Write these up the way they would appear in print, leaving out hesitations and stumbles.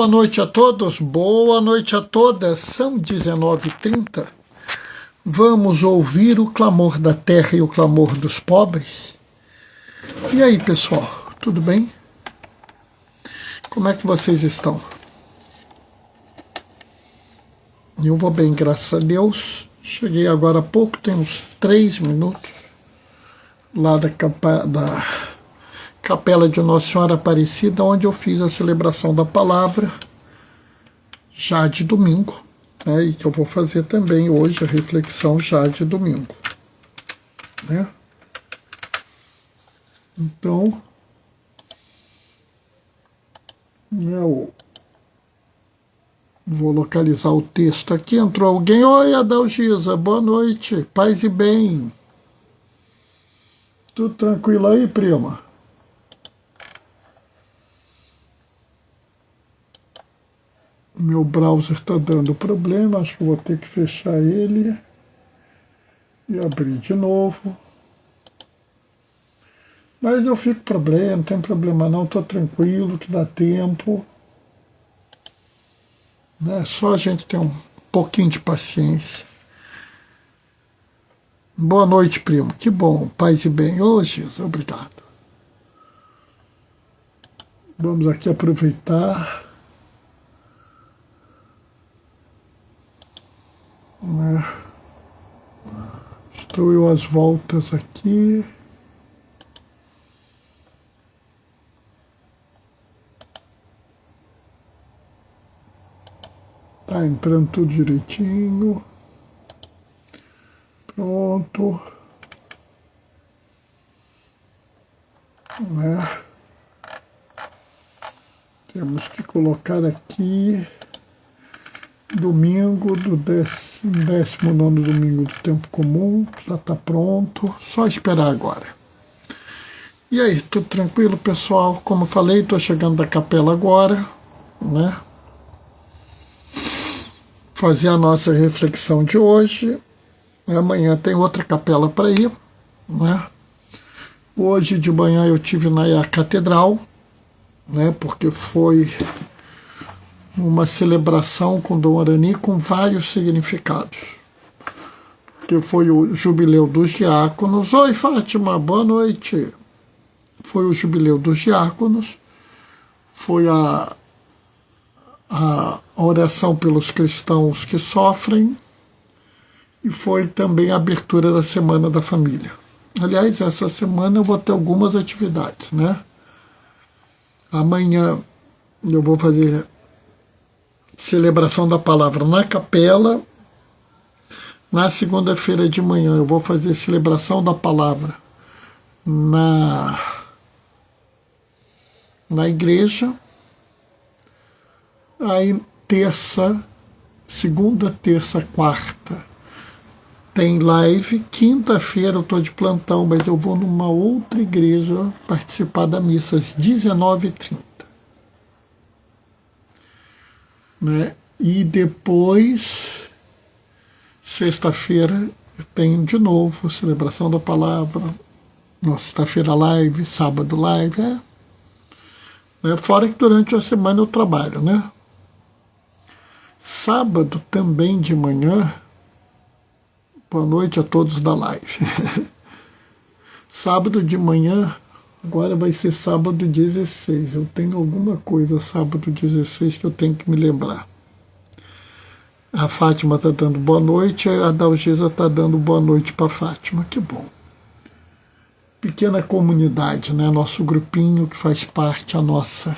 Boa noite a todos, boa noite a todas. São 19h30. Vamos ouvir o clamor da terra e o clamor dos pobres. E aí, pessoal, tudo bem? Como é que vocês estão? Eu vou bem, graças a Deus. Cheguei agora há pouco, tem uns 3 minutos, lá da Capela de Nossa Senhora Aparecida, onde eu fiz a celebração da palavra, já de domingo, né, e que eu vou fazer também hoje a reflexão já de domingo, né? Então, eu vou localizar o texto aqui. Entrou alguém. Oi, Adalgisa, boa noite, paz e bem. Tudo tranquilo aí, prima? Meu browser está dando problema, acho que vou ter que fechar ele e abrir de novo. Mas eu fico problema, não tem problema não, estou tranquilo, que dá tempo. É só a gente ter um pouquinho de paciência. Boa noite, primo, que bom, paz e bem. Ô, Jesus, obrigado. Vamos aqui aproveitar. Estou eu às voltas aqui. Tá entrando tudo direitinho. Pronto. Temos que colocar aqui domingo do 19º domingo do tempo comum, já está pronto, só esperar agora. E aí, tudo tranquilo, pessoal? Como eu falei, estou chegando da capela agora, né? Fazer a nossa reflexão de hoje. Amanhã tem outra capela para ir, né? Hoje de manhã eu tive na catedral, né? Porque foi uma celebração com Dom Arani com vários significados. Que foi o jubileu dos diáconos. Oi, Fátima, boa noite. Foi o jubileu dos diáconos, foi a oração pelos cristãos que sofrem e foi também a abertura da Semana da Família. Aliás, essa semana eu vou ter algumas atividades, né? Amanhã eu vou fazer celebração da palavra na capela. Na segunda-feira de manhã eu vou fazer celebração da palavra na igreja. Aí segunda, terça, quarta tem live. Quinta-feira eu estou de plantão, mas eu vou numa outra igreja participar da missa às 19h30. Né? E depois, sexta-feira, eu tenho de novo celebração da palavra. Na sexta-feira live, sábado live, né? Fora que durante a semana eu trabalho, né? Sábado também de manhã, boa noite a todos da live. Sábado de manhã, agora vai ser sábado 16. Eu tenho alguma coisa sábado 16 que eu tenho que me lembrar. A Fátima está dando boa noite, a Dalgisa está dando boa noite para a Fátima, que bom. Pequena comunidade, né? Nosso grupinho que faz parte, a nossa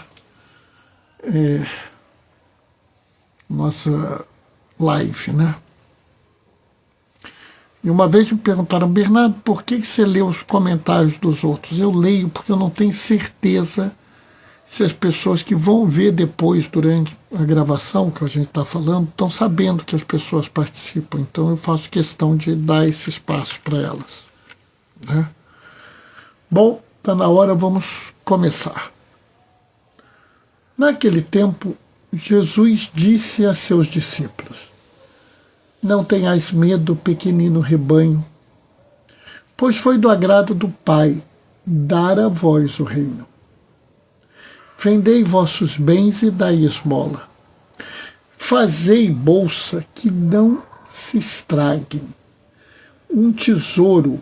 live, né? E uma vez me perguntaram, Bernardo, por que você lê os comentários dos outros? Eu leio porque eu não tenho certeza se as pessoas que vão ver depois, durante a gravação que a gente está falando, estão sabendo que as pessoas participam. Então eu faço questão de dar esse espaço para elas, né? Bom, está na hora, vamos começar. Naquele tempo, Jesus disse a seus discípulos, não tenhais medo, pequenino rebanho, pois foi do agrado do Pai dar a vós o reino. Vendei vossos bens e dai esmola. Fazei bolsa que não se estrague, um tesouro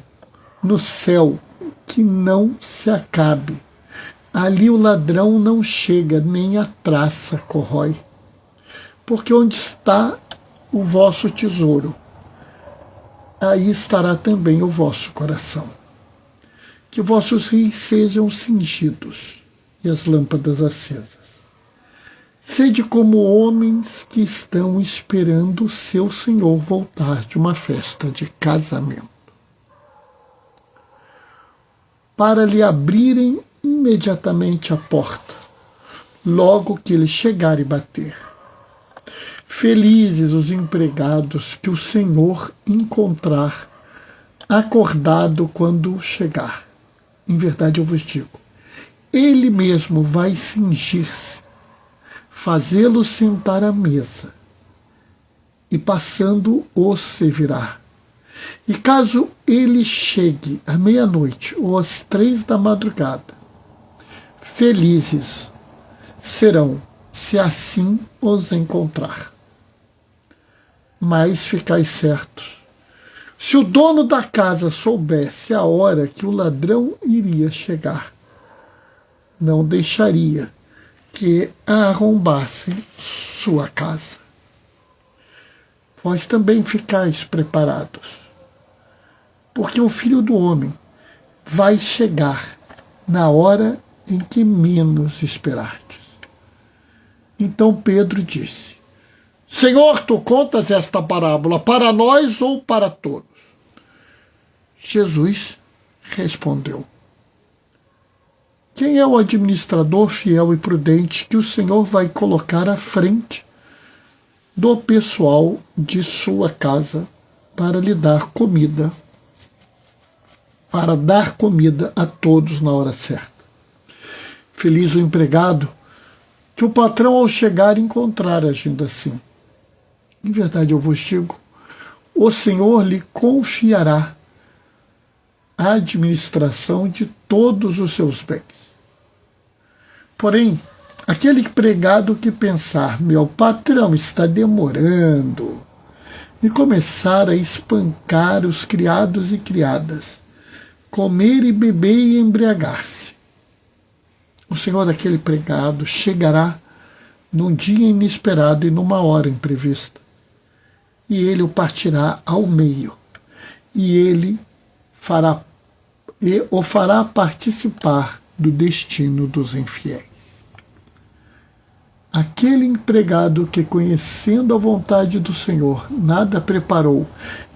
no céu que não se acabe. Ali o ladrão não chega, nem a traça corrói. Porque onde está o vosso tesouro, aí estará também o vosso coração. Que vossos rios sejam cingidos e as lâmpadas acesas. Sede como homens que estão esperando o seu Senhor voltar de uma festa de casamento, para lhe abrirem imediatamente a porta, logo que ele chegar e bater. Felizes os empregados que o Senhor encontrar acordado quando chegar. Em verdade eu vos digo, ele mesmo vai cingir-se, fazê-lo sentar à mesa, e passando os servirá. E caso ele chegue à meia-noite ou às 3 da madrugada, felizes serão, se assim os encontrar. Mas ficai certos, se o dono da casa soubesse a hora que o ladrão iria chegar, não deixaria que arrombassem sua casa. Vós também ficais preparados, porque o Filho do Homem vai chegar na hora em que menos esperardes. Então Pedro disse, Senhor, tu contas esta parábola para nós ou para todos? Jesus respondeu, quem é o administrador fiel e prudente que o Senhor vai colocar à frente do pessoal de sua casa para lhe dar comida, para dar comida a todos na hora certa? Feliz o empregado que o patrão ao chegar encontrar agindo assim. Em verdade eu vos digo, o Senhor lhe confiará a administração de todos os seus bens. Porém, aquele empregado que pensar, meu patrão está demorando, e começar a espancar os criados e criadas, comer e beber e embriagar-se, o senhor daquele empregado chegará num dia inesperado e numa hora imprevista, e ele o partirá ao meio, e ele o fará participar do destino dos infiéis. Aquele empregado que, conhecendo a vontade do Senhor, nada preparou,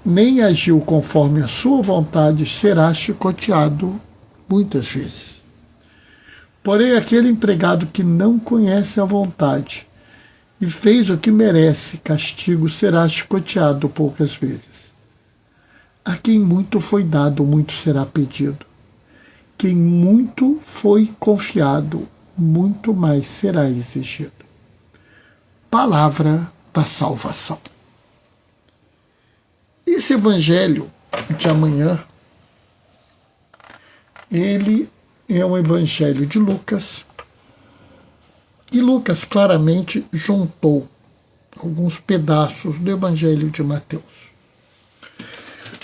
nem agiu conforme a sua vontade, será chicoteado muitas vezes. Porém, aquele empregado que não conhece a vontade e fez o que merece castigo, será chicoteado poucas vezes. A quem muito foi dado, muito será pedido. Quem muito foi confiado, muito mais será exigido. Palavra da salvação. Esse evangelho de amanhã, ele é um evangelho de Lucas, e Lucas claramente juntou alguns pedaços do evangelho de Mateus.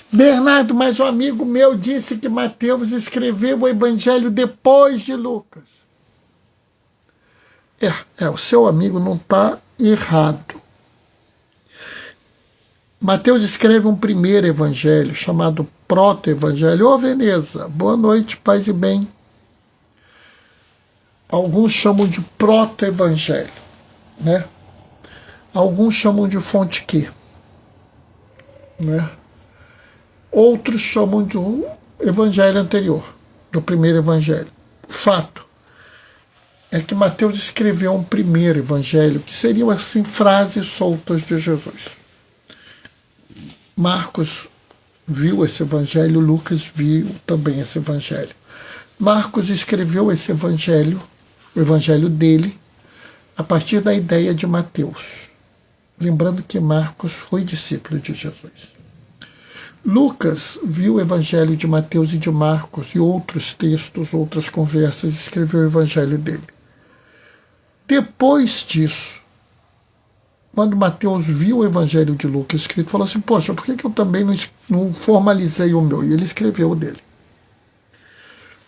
Bernardo, mas um amigo meu disse que Mateus escreveu o evangelho depois de Lucas. O seu amigo não está errado. Mateus escreve um primeiro evangelho chamado proto-evangelho. Ô Veneza, boa noite, paz e bem. Alguns chamam de proto-evangelho, né? Alguns chamam de fonte Q, né? Outros chamam de um evangelho anterior, do primeiro evangelho. O fato é que Mateus escreveu um primeiro evangelho, que seriam assim frases soltas de Jesus. Marcos viu esse evangelho, Lucas viu também esse evangelho. Marcos escreveu esse evangelho, o evangelho dele, a partir da ideia de Mateus. Lembrando que Marcos foi discípulo de Jesus. Lucas viu o evangelho de Mateus e de Marcos e outros textos, outras conversas, e escreveu o evangelho dele. Depois disso, quando Mateus viu o Evangelho de Lucas escrito, falou assim, poxa, por que eu também não formalizei o meu? E ele escreveu o dele.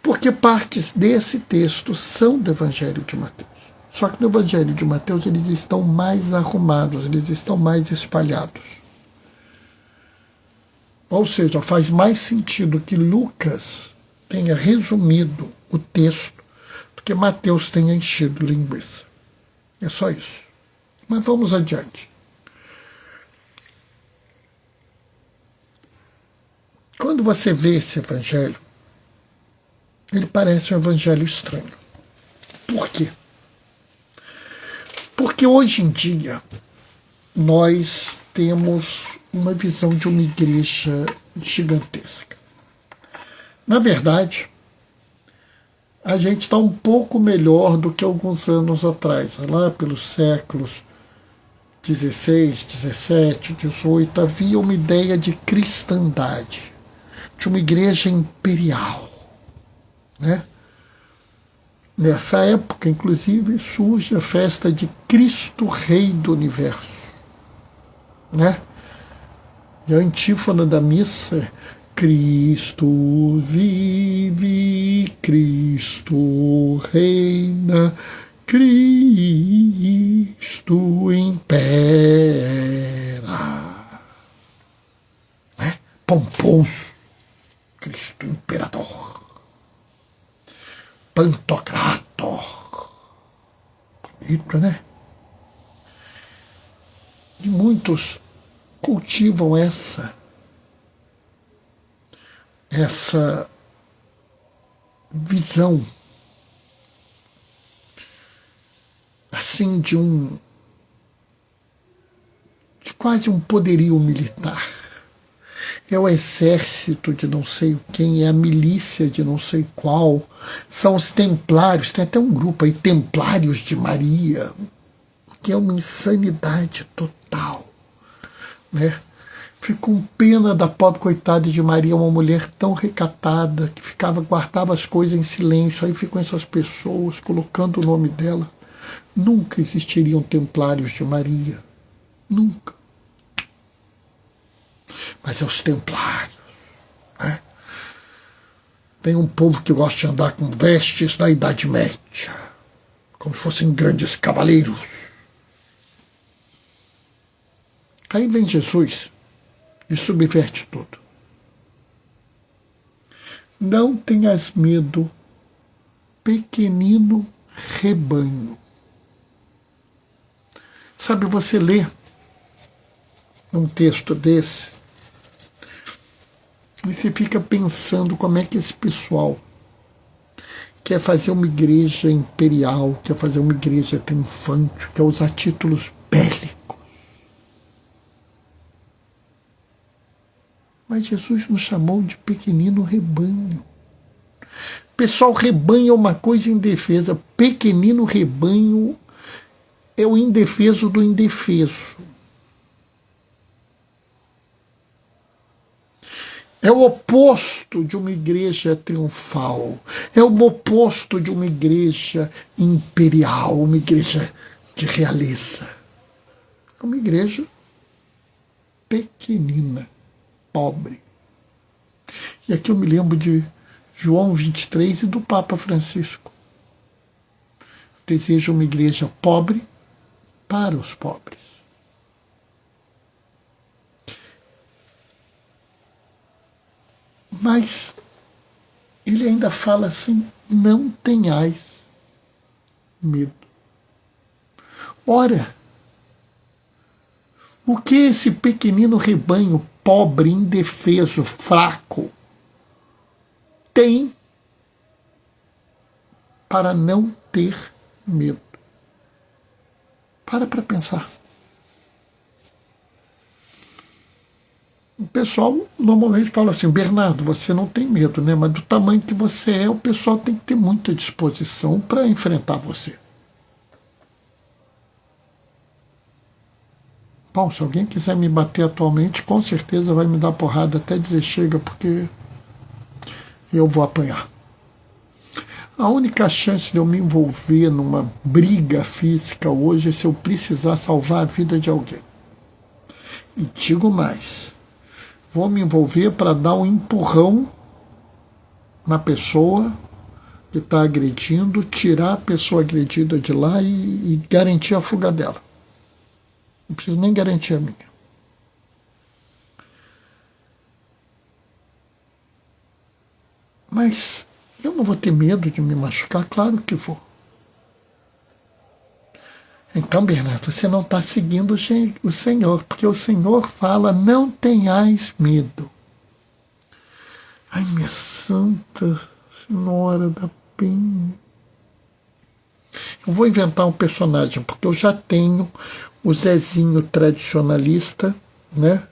Porque partes desse texto são do Evangelho de Mateus. Só que no Evangelho de Mateus eles estão mais arrumados, eles estão mais espalhados. Ou seja, faz mais sentido que Lucas tenha resumido o texto do que Mateus tenha enchido linguiça. É só isso. Mas vamos adiante. Quando você vê esse evangelho, ele parece um evangelho estranho. Por quê? Porque hoje em dia nós temos uma visão de uma igreja gigantesca. Na verdade, a gente está um pouco melhor do que alguns anos atrás. Lá pelos séculos 16, 17, 18, havia uma ideia de cristandade, de uma igreja imperial, né? Nessa época, inclusive, surge a festa de Cristo Rei do Universo, né? E a antífona da missa é Cristo vive, Cristo reina, Cristo impera. Né? Pomposo, Cristo imperador. Pantocrator. Bonito, né? E muitos cultivam essa visão assim de quase um poderio militar. É o exército de não sei quem, é a milícia de não sei qual, são os templários, tem até um grupo aí, Templários de Maria, que é uma insanidade total, né? Fico com pena da pobre coitada de Maria, uma mulher tão recatada, que guardava as coisas em silêncio, aí ficam essas pessoas colocando o nome dela. Nunca existiriam Templários de Maria, nunca. Mas é os templários, né? Tem um povo que gosta de andar com vestes da Idade Média, como se fossem grandes cavaleiros. Aí vem Jesus e subverte tudo. Não tenhas medo, pequenino rebanho. Sabe, você lê um texto desse e você fica pensando como é que esse pessoal quer fazer uma igreja imperial, quer fazer uma igreja triunfante, quer usar títulos bélicos. Mas Jesus nos chamou de pequenino rebanho. Pessoal, rebanho é uma coisa indefesa. Pequenino rebanho é o indefeso do indefeso. É o oposto de uma igreja triunfal. É o oposto de uma igreja imperial, uma igreja de realeza. É uma igreja pequenina, pobre. E aqui eu me lembro de João 23 e do Papa Francisco. Deseja uma igreja pobre para os pobres. Mas ele ainda fala assim, não tenhais medo. Ora, o que esse pequenino rebanho, pobre, indefeso, fraco, tem para não ter medo? Para pensar. O pessoal normalmente fala assim, Bernardo, você não tem medo, né? Mas do tamanho que você é, o pessoal tem que ter muita disposição para enfrentar você. Bom, se alguém quiser me bater atualmente, com certeza vai me dar porrada até dizer chega, porque eu vou apanhar. A única chance de eu me envolver numa briga física hoje é se eu precisar salvar a vida de alguém. E digo mais, vou me envolver para dar um empurrão na pessoa que está agredindo, tirar a pessoa agredida de lá e garantir a fuga dela. Não preciso nem garantir a minha. Mas eu não vou ter medo de me machucar? Claro que vou. Então, Bernardo, você não está seguindo o Senhor, porque o Senhor fala, não tenhais medo. Ai, minha Santa Senhora da Penha. Eu vou inventar um personagem, porque eu já tenho o Zezinho tradicionalista, né?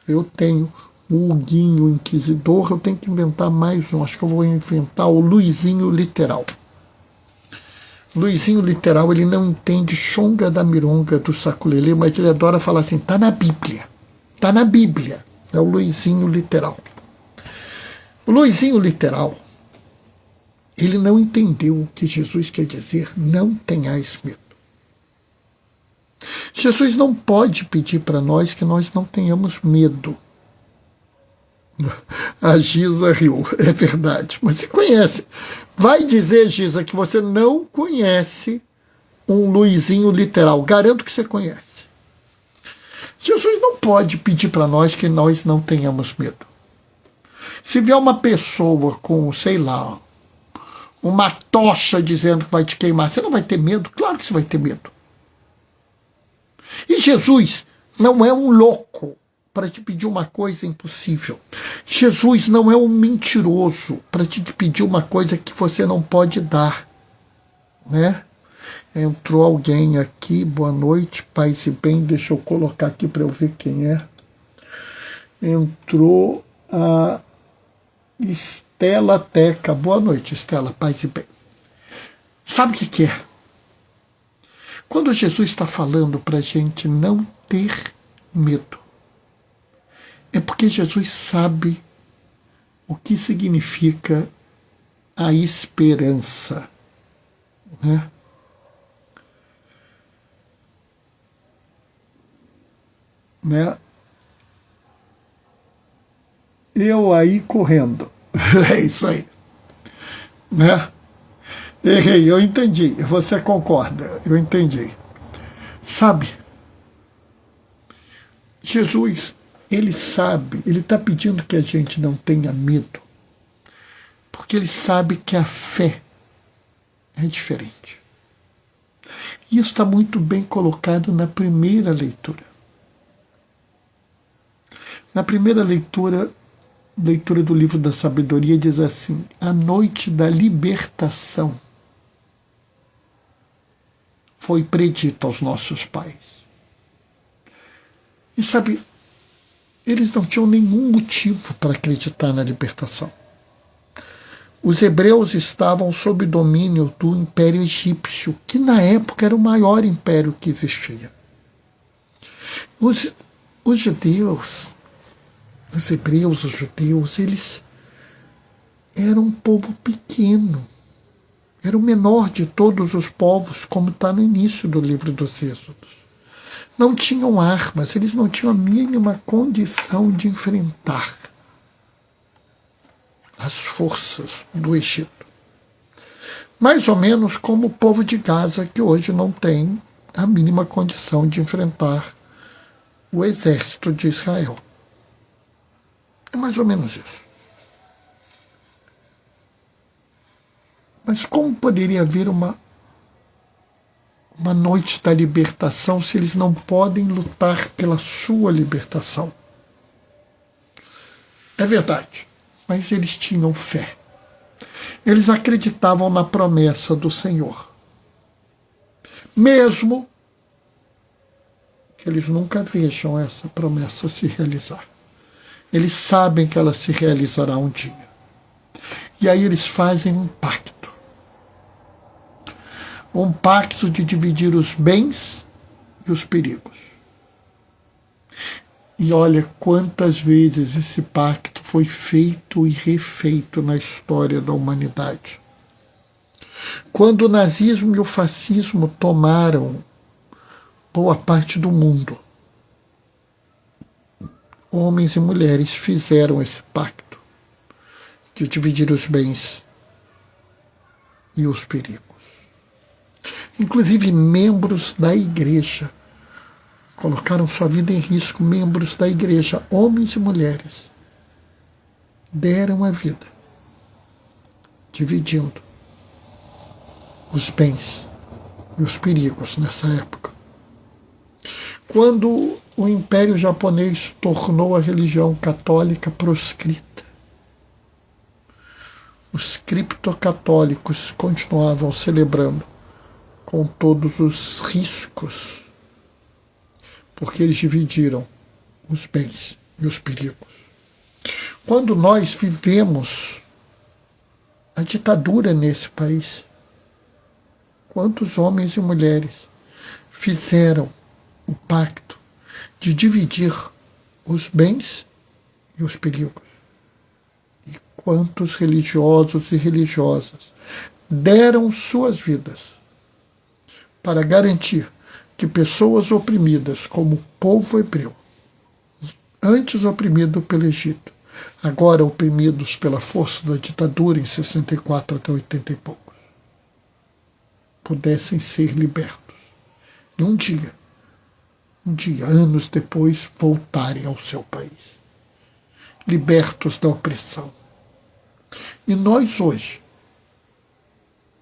Eu tenho o Huguinho Inquisidor, eu tenho que inventar mais um. Acho que eu vou inventar o Luizinho Literal. Luizinho Literal, ele não entende chonga da mironga do saculelê, mas ele adora falar assim, tá na Bíblia. Tá na Bíblia. É o Luizinho Literal. O Luizinho Literal, ele não entendeu o que Jesus quer dizer, não tenhais medo. Jesus não pode pedir para nós que nós não tenhamos medo. A Giza riu, é verdade. Mas você conhece. Vai dizer, Giza, que você não conhece um Luizinho Literal. Garanto que você conhece. Jesus não pode pedir para nós que nós não tenhamos medo. Se vier uma pessoa com, sei lá, uma tocha dizendo que vai te queimar, você não vai ter medo? Claro que você vai ter medo. E Jesus não é um louco para te pedir uma coisa impossível. Jesus não é um mentiroso para te pedir uma coisa que você não pode dar, né? Entrou alguém aqui, boa noite, paz e bem, deixa eu colocar aqui para eu ver quem é. Entrou a Estela Teca, boa noite, Estela, paz e bem. Sabe o que é? Quando Jesus está falando para a gente não ter medo, é porque Jesus sabe o que significa a esperança, né? Eu aí correndo. É isso aí. Né? Errei, eu entendi. Você concorda, eu entendi. Sabe, Jesus, ele sabe, ele está pedindo que a gente não tenha medo, porque ele sabe que a fé é diferente. E isso está muito bem colocado na primeira leitura. Na primeira leitura do livro da sabedoria, diz assim, a noite da libertação foi predita aos nossos pais. E sabe, eles não tinham nenhum motivo para acreditar na libertação. Os hebreus estavam sob domínio do Império Egípcio, que na época era o maior império que existia. Os judeus, os hebreus, os judeus, eles eram um povo pequeno. Era o menor de todos os povos, como está no início do livro dos Êxodos. Não tinham armas, eles não tinham a mínima condição de enfrentar as forças do Egito. Mais ou menos como o povo de Gaza, que hoje não tem a mínima condição de enfrentar o exército de Israel. É mais ou menos isso. Mas como poderia haver uma noite da libertação se eles não podem lutar pela sua libertação? É verdade, mas eles tinham fé. Eles acreditavam na promessa do Senhor. Mesmo que eles nunca vejam essa promessa se realizar. Eles sabem que ela se realizará um dia. E aí eles fazem um pacto. Um pacto de dividir os bens e os perigos. E olha quantas vezes esse pacto foi feito e refeito na história da humanidade. Quando o nazismo e o fascismo tomaram boa parte do mundo, homens e mulheres fizeram esse pacto de dividir os bens e os perigos. Inclusive, membros da igreja colocaram sua vida em risco, membros da igreja, homens e mulheres, deram a vida, dividindo os bens e os perigos nessa época. Quando o Império Japonês tornou a religião católica proscrita, os criptocatólicos continuavam celebrando com todos os riscos, porque eles dividiram os bens e os perigos. Quando nós vivemos a ditadura nesse país, quantos homens e mulheres fizeram o pacto de dividir os bens e os perigos? E quantos religiosos e religiosas deram suas vidas para garantir que pessoas oprimidas como o povo hebreu, antes oprimido pelo Egito, agora oprimidos pela força da ditadura em 64 até 80 e poucos, pudessem ser libertos. E um dia, anos depois, voltarem ao seu país, libertos da opressão. E nós hoje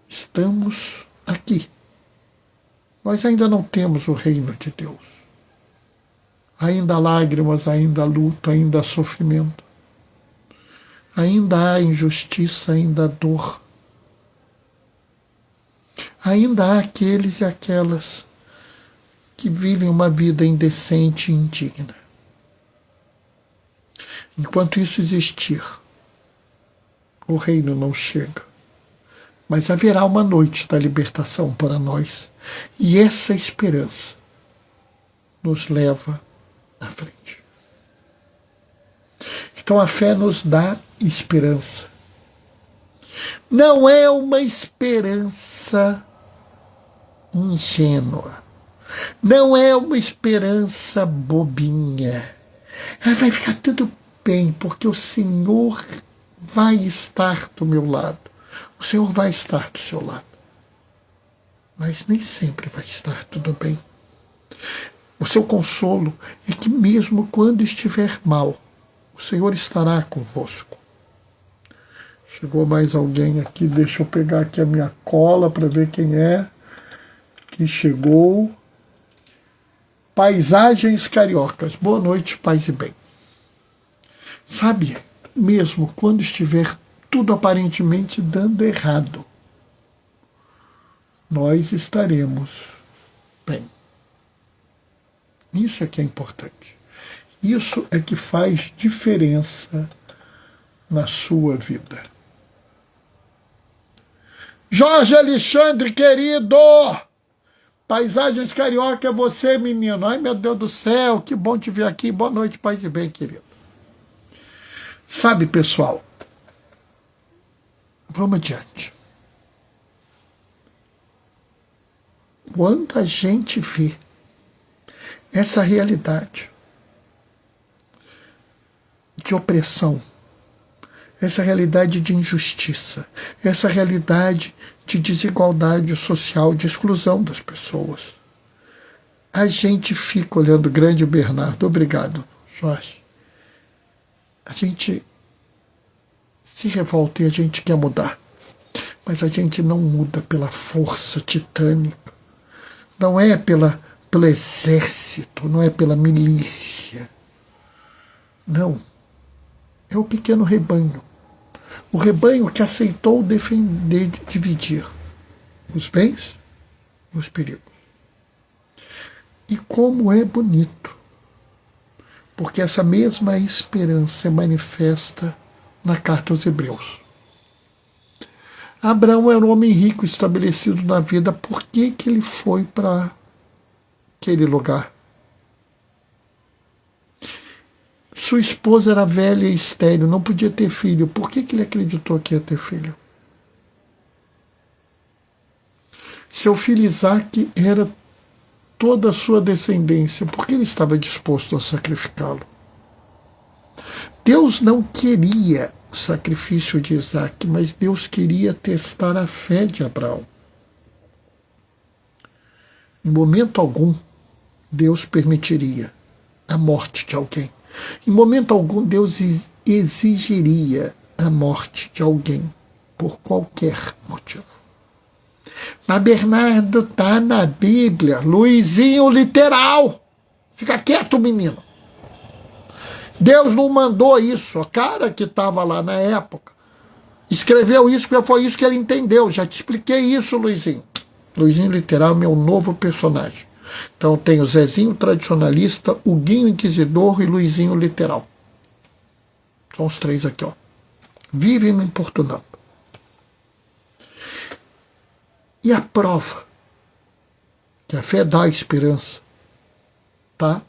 estamos aqui. Nós ainda não temos o reino de Deus. Ainda há lágrimas, ainda há luto, ainda há sofrimento. Ainda há injustiça, ainda há dor. Ainda há aqueles e aquelas que vivem uma vida indecente e indigna. Enquanto isso existir, o reino não chega. Mas haverá uma noite da libertação para nós, e essa esperança nos leva à frente. Então a fé nos dá esperança. Não é uma esperança ingênua. Não é uma esperança bobinha. Vai ficar tudo bem, porque o Senhor vai estar do meu lado. O Senhor vai estar do seu lado. Mas nem sempre vai estar tudo bem. O seu consolo é que mesmo quando estiver mal, o Senhor estará convosco. Chegou mais alguém aqui, deixa eu pegar aqui a minha cola para ver quem é que chegou. Paisagens Cariocas. Boa noite, paz e bem. Sabe, mesmo quando estiver tudo aparentemente dando errado, nós estaremos bem. Isso é que é importante. Isso é que faz diferença na sua vida. Jorge Alexandre, querido! Paisagens Carioca, é você, menino. Ai, meu Deus do céu, que bom te ver aqui. Boa noite, paz e bem, querido. Sabe, pessoal, vamos adiante. Quando a gente vê essa realidade de opressão, essa realidade de injustiça, essa realidade de desigualdade social, de exclusão das pessoas, a gente fica olhando. Grande Bernardo, obrigado, Jorge. A gente se revolta e a gente quer mudar, mas a gente não muda pela força titânica, não é pelo exército, não é pela milícia. Não. É o pequeno rebanho. O rebanho que aceitou defender, dividir os bens e os perigos. E como é bonito, porque essa mesma esperança é manifesta na carta aos Hebreus. Abraão era um homem rico, estabelecido na vida. Por que ele foi para aquele lugar? Sua esposa era velha e estéril, não podia ter filho. Por que ele acreditou que ia ter filho? Seu filho Isaque era toda a sua descendência, porque ele estava disposto a sacrificá-lo. Deus não queria o sacrifício de Isaque, mas Deus queria testar a fé de Abraão. Em momento algum, Deus permitiria a morte de alguém. Em momento algum, Deus exigiria a morte de alguém, por qualquer motivo. Mas Bernardo, está na Bíblia. Luizinho literal. Fica quieto, menino. Deus não mandou isso. O cara que estava lá na época escreveu isso porque foi isso que ele entendeu. Já te expliquei isso, Luizinho. Luizinho literal é meu novo personagem. Então tem o Zezinho tradicionalista, o Guinho inquisidor e Luizinho literal. São os três aqui, ó. Vivem me importunando. E a prova que a fé dá esperança está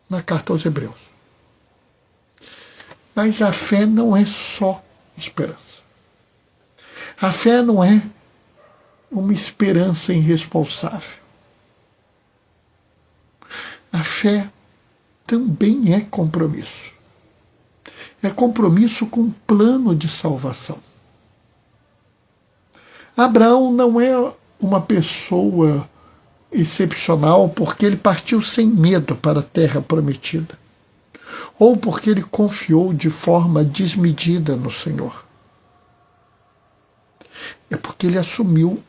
na carta aos Hebreus. Mas a fé não é só esperança. A fé não é uma esperança irresponsável. A fé também é compromisso. É compromisso com um plano de salvação. Abraão não é uma pessoa excepcional porque ele partiu sem medo para a terra prometida, ou porque ele confiou de forma desmedida no Senhor. É porque ele assumiu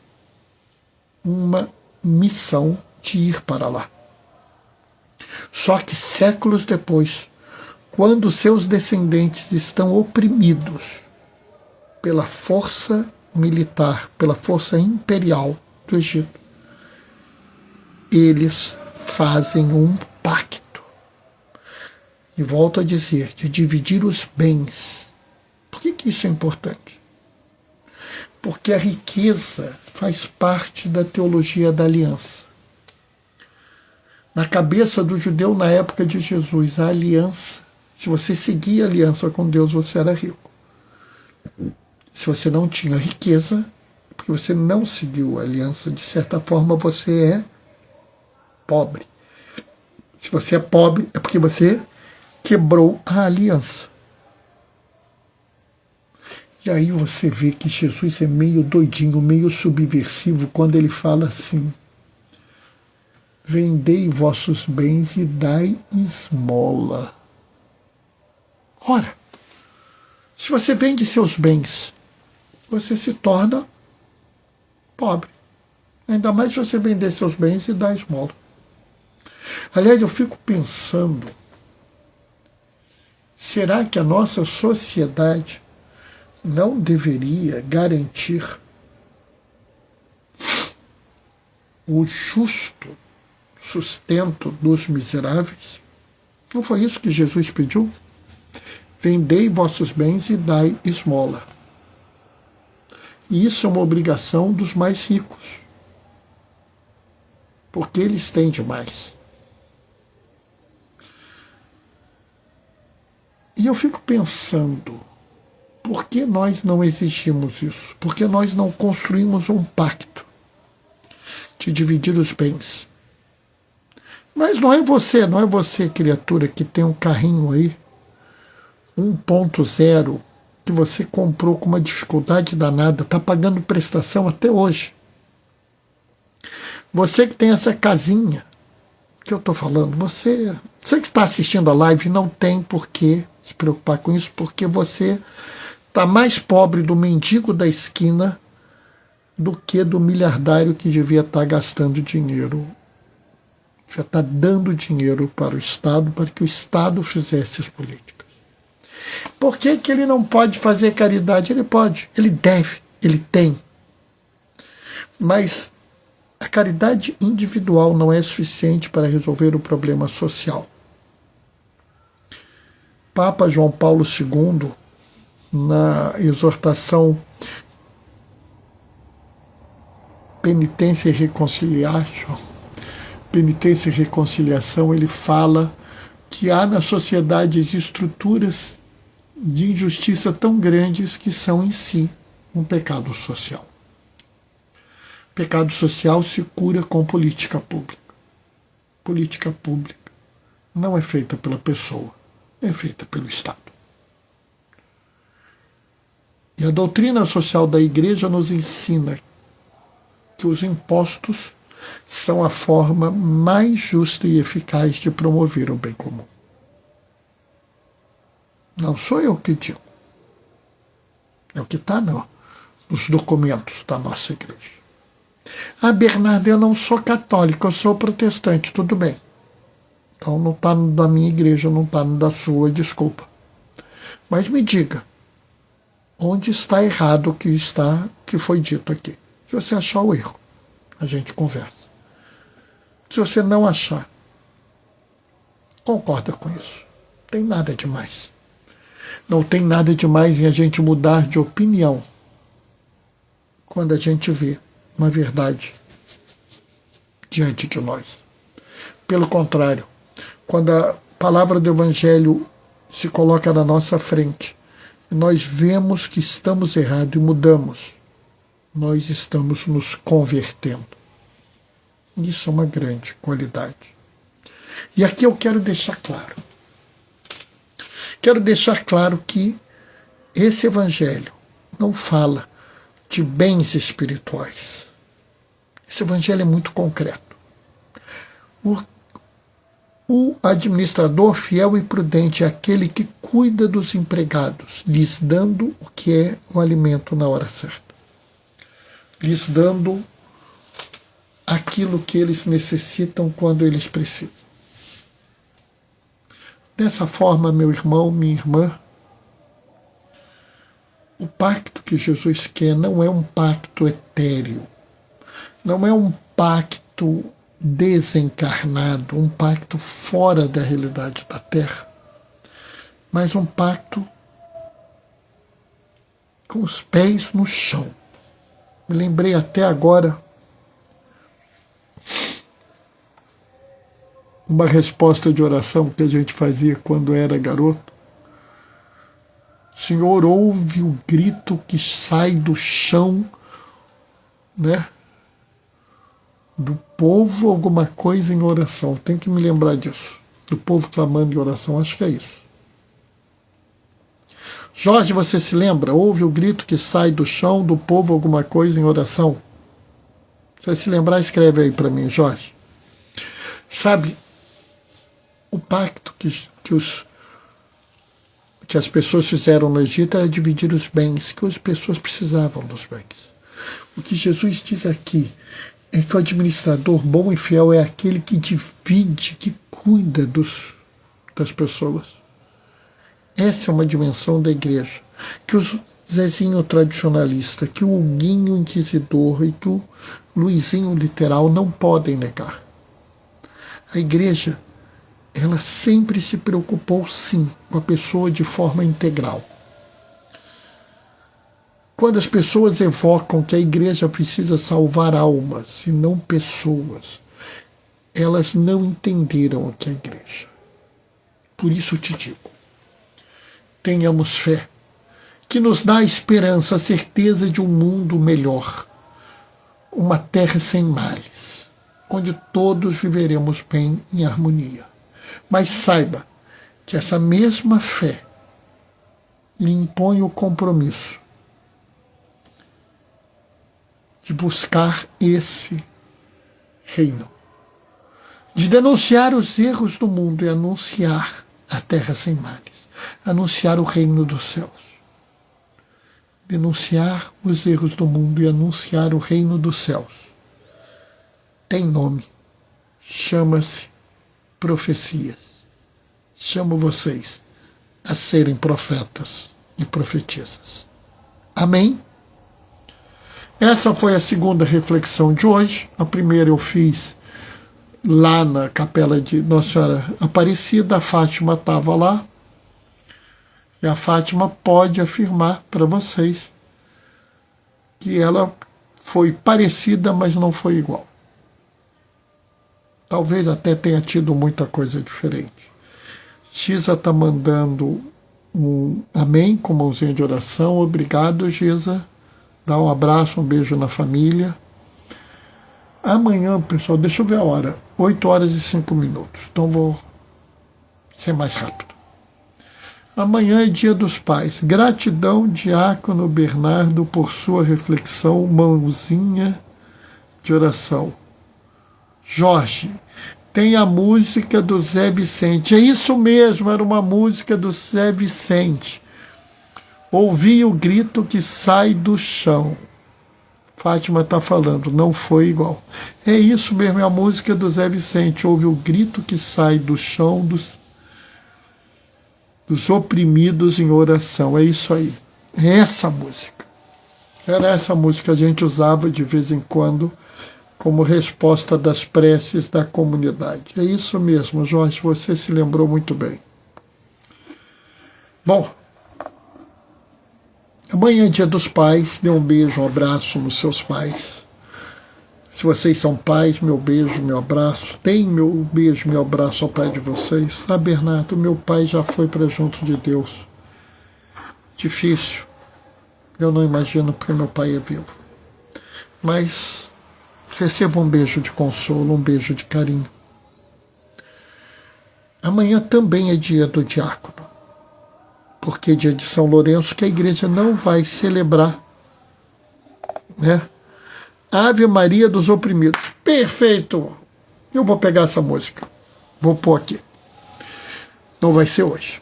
uma missão de ir para lá. Só que séculos depois, quando seus descendentes estão oprimidos pela força militar, pela força imperial do Egito, eles fazem um pacto. E volto a dizer, de dividir os bens. Por que isso é importante? Porque a riqueza faz parte da teologia da aliança. Na cabeça do judeu na época de Jesus, a aliança, se você seguia a aliança com Deus, você era rico. Se você não tinha riqueza, porque você não seguiu a aliança, de certa forma você é pobre. Se você é pobre, é porque você quebrou a aliança. E aí você vê que Jesus é meio doidinho, meio subversivo, quando ele fala assim: vendei vossos bens e dai esmola. Ora, se você vende seus bens, você se torna pobre. Ainda mais se você vender seus bens e dar esmola. Aliás, eu fico pensando, será que a nossa sociedade não deveria garantir o justo sustento dos miseráveis? Não foi isso que Jesus pediu? Vendei vossos bens e dai esmola. E isso é uma obrigação dos mais ricos, porque eles têm demais. E eu fico pensando, por que nós não exigimos isso? Por que nós não construímos um pacto de dividir os bens? Mas não é você, criatura, que tem um carrinho aí, 1.0, que você comprou com uma dificuldade danada, está pagando prestação até hoje. Você que tem essa casinha que eu estou falando, você que está assistindo a live não tem por que se preocupar com isso, porque você está mais pobre do mendigo da esquina do que do miliardário que devia estar gastando dinheiro, já está dando dinheiro para o Estado, para que o Estado fizesse as políticas. Por que ele não pode fazer caridade? Ele pode, ele deve, ele tem. Mas a caridade individual não é suficiente para resolver o problema social. Papa João Paulo II, na exortação Penitência e Reconciliação, ele fala que há na sociedade estruturas de injustiça tão grandes que são em si um pecado social. Pecado social se cura com política pública. Política pública não é feita pela pessoa, é feita pelo Estado. E a doutrina social da Igreja nos ensina que os impostos são a forma mais justa e eficaz de promover o bem comum. Não sou eu que digo. É o que está nos documentos da nossa igreja. Ah, Bernardo, eu não sou católico, eu sou protestante, tudo bem. Então não está no da minha igreja, não está no da sua, desculpa. Mas me diga, onde está errado o que foi dito aqui? Se você achar o erro, a gente conversa. Se você não achar, concorda com isso. Não tem nada demais. Não tem nada demais em a gente mudar de opinião quando a gente vê uma verdade diante de nós. Pelo contrário, quando a palavra do Evangelho se coloca na nossa frente, nós vemos que estamos errados e mudamos, nós estamos nos convertendo. Isso é uma grande qualidade. E aqui eu quero deixar claro. Quero deixar claro que esse Evangelho não fala de bens espirituais. Esse Evangelho é muito concreto. O administrador fiel e prudente é aquele que cuida dos empregados, lhes dando o que é o alimento na hora certa. Lhes dando aquilo que eles necessitam quando eles precisam. Dessa forma, meu irmão, minha irmã, o pacto que Jesus quer não é um pacto etéreo, não é um pacto desencarnado, um pacto fora da realidade da Terra, mas um pacto com os pés no chão. Me lembrei até agora uma resposta de oração que a gente fazia quando era garoto. Senhor, ouve o grito que sai do chão, né? Do povo, alguma coisa em oração. Tenho que me lembrar disso. Do povo clamando em oração, acho que é isso. Jorge, você se lembra? Ouve o grito que sai do chão, do povo, alguma coisa em oração? Se você se lembrar, escreve aí para mim, Jorge. Sabe, o pacto que as pessoas fizeram no Egito era dividir os bens, que as pessoas precisavam dos bens. O que Jesus diz aqui é que o administrador bom e fiel é aquele que divide, que cuida das pessoas. Essa é uma dimensão da igreja, que o Zezinho tradicionalista, que o Huguinho inquisidor e que o Luizinho literal não podem negar. A igreja, ela sempre se preocupou, sim, com a pessoa de forma integral. Quando as pessoas evocam que a igreja precisa salvar almas e não pessoas, elas não entenderam o que é a igreja. Por isso eu te digo, tenhamos fé, que nos dá a esperança, a certeza de um mundo melhor, uma terra sem males, onde todos viveremos bem em harmonia. Mas saiba que essa mesma fé lhe impõe o compromisso de buscar esse reino, de denunciar os erros do mundo e anunciar a terra sem males, anunciar o reino dos céus. Denunciar os erros do mundo e anunciar o reino dos céus. Tem nome, chama-se profecias. Chamo vocês a serem profetas e profetisas. Amém? Essa foi a segunda reflexão de hoje. A primeira eu fiz lá na capela de Nossa Senhora Aparecida. A Fátima estava lá. E a Fátima pode afirmar para vocês que ela foi parecida, mas não foi igual. Talvez até tenha tido muita coisa diferente. Giza está mandando um amém com mãozinha de oração. Obrigado, Giza. Dá um abraço, um beijo na família. Amanhã, pessoal, deixa eu ver a hora. 8h05. Então vou ser mais rápido. Amanhã é Dia dos Pais. Gratidão, Diácono Bernardo, por sua reflexão. Mãozinha de oração. Jorge, tem a música do Zé Vicente. É isso mesmo, era uma música do Zé Vicente. Ouvi o grito que sai do chão. Fátima está falando, não foi igual. É isso mesmo, é a música do Zé Vicente. Ouve o grito que sai do chão dos oprimidos em oração. É isso aí. É essa música. Era essa música que a gente usava de vez em quando como resposta das preces da comunidade. É isso mesmo, Jorge, você se lembrou muito bem. Bom, amanhã é Dia dos Pais. Dê um beijo, um abraço nos seus pais. Se vocês são pais, meu beijo, meu abraço. Deem meu beijo, meu abraço ao pai de vocês. Ah, Bernardo, meu pai já foi para junto de Deus. Difícil. Eu não imagino porque meu pai é vivo. Mas receba um beijo de consolo, um beijo de carinho. Amanhã também é dia do diácono. Porque é dia de São Lourenço, que a igreja não vai celebrar, né? Ave Maria dos Oprimidos. Perfeito! Eu vou pegar essa música. Vou pôr aqui. Não vai ser hoje.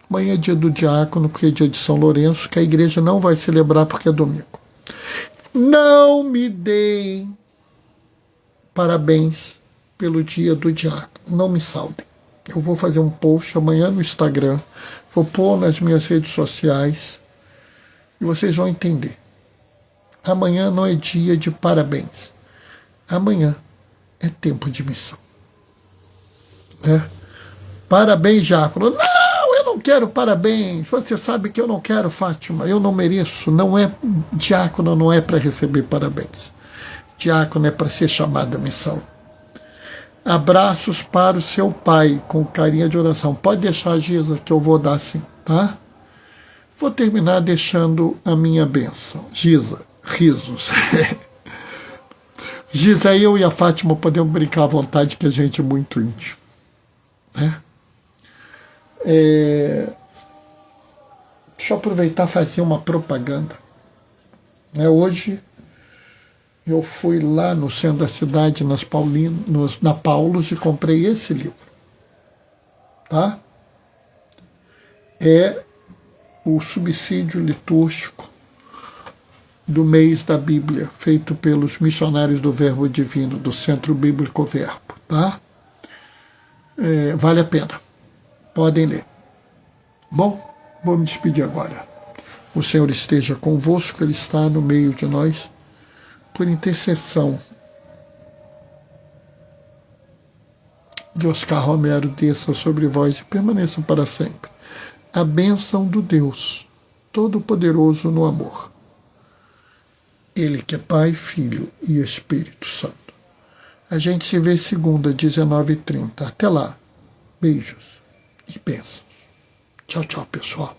Amanhã é dia do diácono, porque é dia de São Lourenço, que a igreja não vai celebrar porque é domingo. Não me deem parabéns pelo dia do diácono. Não me saudem. Eu vou fazer um post amanhã no Instagram. Vou pôr nas minhas redes sociais. E vocês vão entender. Amanhã não é dia de parabéns. Amanhã é tempo de missão. Né? Parabéns, diácono. Não, eu não quero parabéns. Você sabe que eu não quero, Fátima. Eu não mereço. Não é, diácono não é para receber parabéns. Diácono é para ser chamado à missão. Abraços para o seu pai, com carinha de oração. Pode deixar, Giza, que eu vou dar sim, tá? Vou terminar deixando a minha bênção. Giza, risos. Giza, eu e a Fátima podemos brincar à vontade, que a gente é muito íntimo. Né? Deixa eu aproveitar e fazer uma propaganda. Hoje eu fui lá no centro da cidade, na Paulus, e comprei esse livro. Tá? É o subsídio litúrgico do mês da Bíblia, feito pelos missionários do Verbo Divino, do Centro Bíblico Verbo. Tá? Vale a pena. Podem ler. Bom, vou me despedir agora. O Senhor esteja convosco, Ele está no meio de nós. Por intercessão de Oscar Romero, desça sobre vós e permaneça para sempre a bênção do Deus Todo-Poderoso no amor. Ele que é Pai, Filho e Espírito Santo. A gente se vê segunda, 19h30. Até lá. Beijos e bênçãos. Tchau, tchau, pessoal.